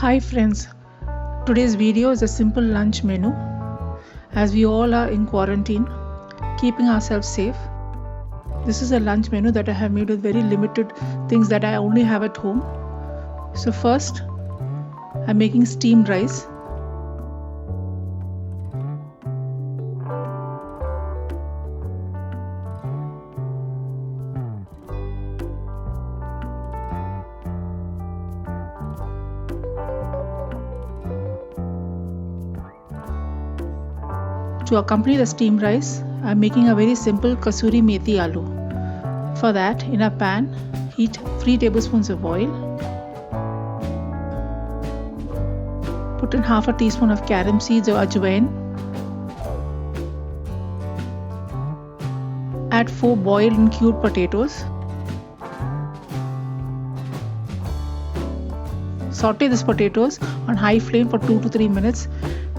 Hi friends, today's video is a simple lunch menu as we all are in quarantine, keeping ourselves safe. This is a lunch menu that I have made with very limited things that I only have at home. So first, I'm making steamed rice. To accompany the steamed rice, I am making a very simple Kasurimethi Aloo. For that, in a pan, heat 3 tablespoons of oil. Put in half a teaspoon of Carom seeds or Ajwain. Add 4 boiled and cubed potatoes. Saute these potatoes on high flame for 2 to 3 minutes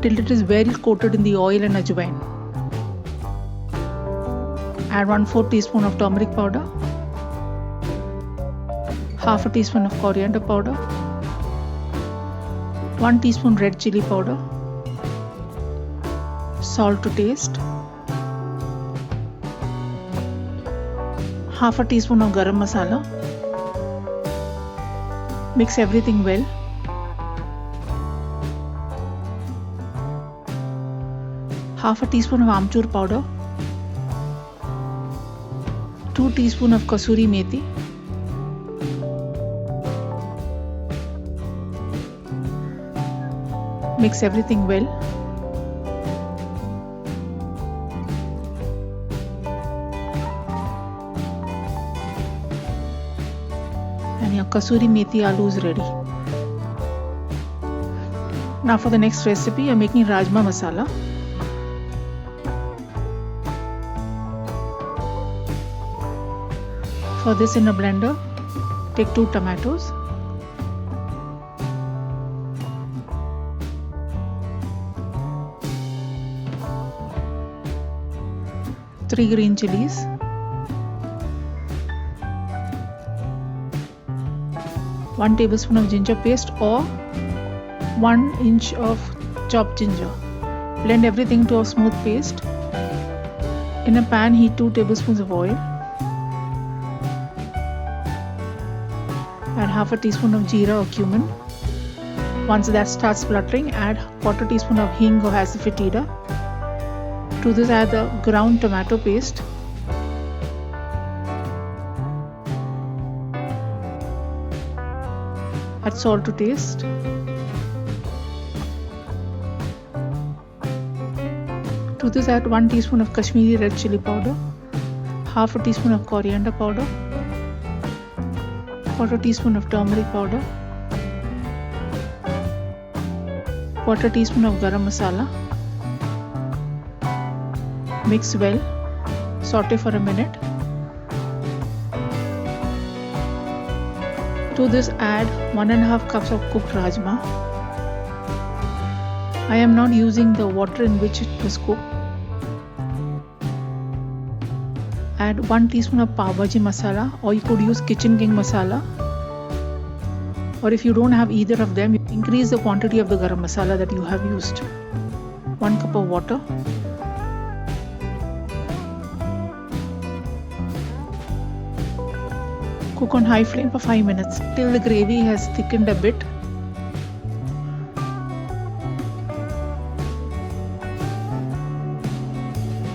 till it is well coated in the oil and ajwain. Add 1/4 teaspoon of turmeric powder, half a teaspoon of coriander powder, 1 teaspoon red chilli powder, salt to taste, half a teaspoon of Garam Masala. Mix everything well. Half a teaspoon of Amchur powder, 2 teaspoons of Kasurimethi, mix everything well. And your Kasurimethi Aloo is ready. Now for the next recipe, I'm making Rajma Masala. For this, in a blender, take 2 tomatoes, 3 green chillies, 1 tablespoon of ginger paste or 1 inch of chopped ginger. Blend everything to a smooth paste. In a pan, heat 2 tablespoons of oil. Add half a teaspoon of Jeera or Cumin. Once that starts spluttering, add 1/4 teaspoon of Hing or asafoetida. To this, add the ground tomato paste. Add salt to taste. To this, add 1 teaspoon of Kashmiri Red Chilli powder, half a teaspoon of coriander powder, 1/4 teaspoon of turmeric powder, 1/4 teaspoon of Garam Masala. Mix well. Saute for a minute. To this, add 1.5 cups of cooked rajma. I am not using the water in which it was cooked. Add 1 teaspoon of pav bhaji masala, or you could use Kitchen King masala. Or if you don't have either of them, increase the quantity of the garam masala that you have used. 1 cup of water. Cook on high flame for 5 minutes till the gravy has thickened a bit.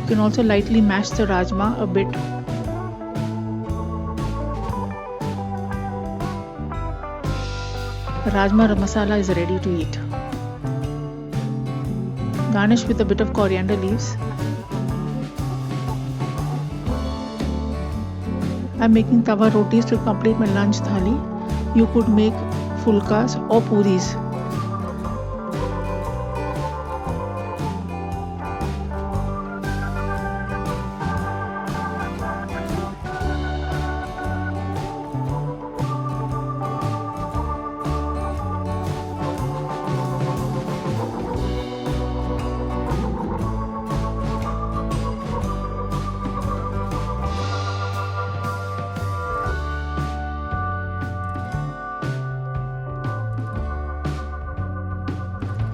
You can also lightly mash the rajma a bit. The Rajma Masala is ready to eat. Garnish with a bit of coriander leaves. I am making tawa rotis to complete my lunch thali. You could make fulkas or puris.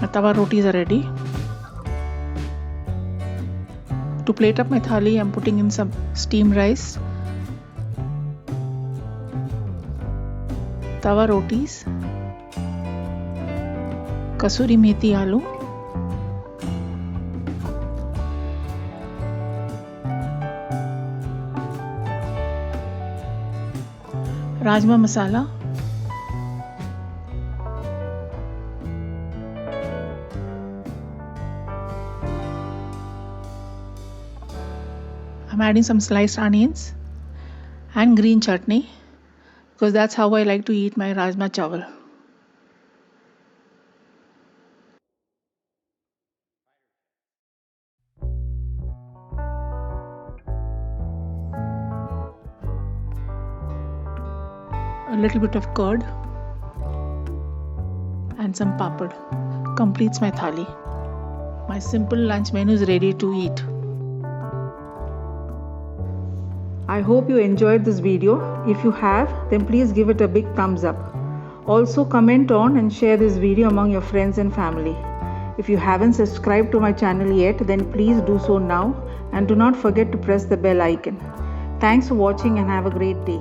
My tawa rotis are ready. To plate up my thali, I'm putting in some steamed rice, tawa rotis, Kasurimethi Aloo, Rajma Masala, I'm adding some sliced onions and green chutney because that's how I like to eat my Rajma chawal. A little bit of curd and some papad completes my thali. My simple lunch menu is ready to eat. I hope you enjoyed this video. If you have, then please give it a big thumbs up. Also comment on and share this video among your friends and family. If you haven't subscribed to my channel yet, then please do so now and do not forget to press the bell icon. Thanks for watching and have a great day.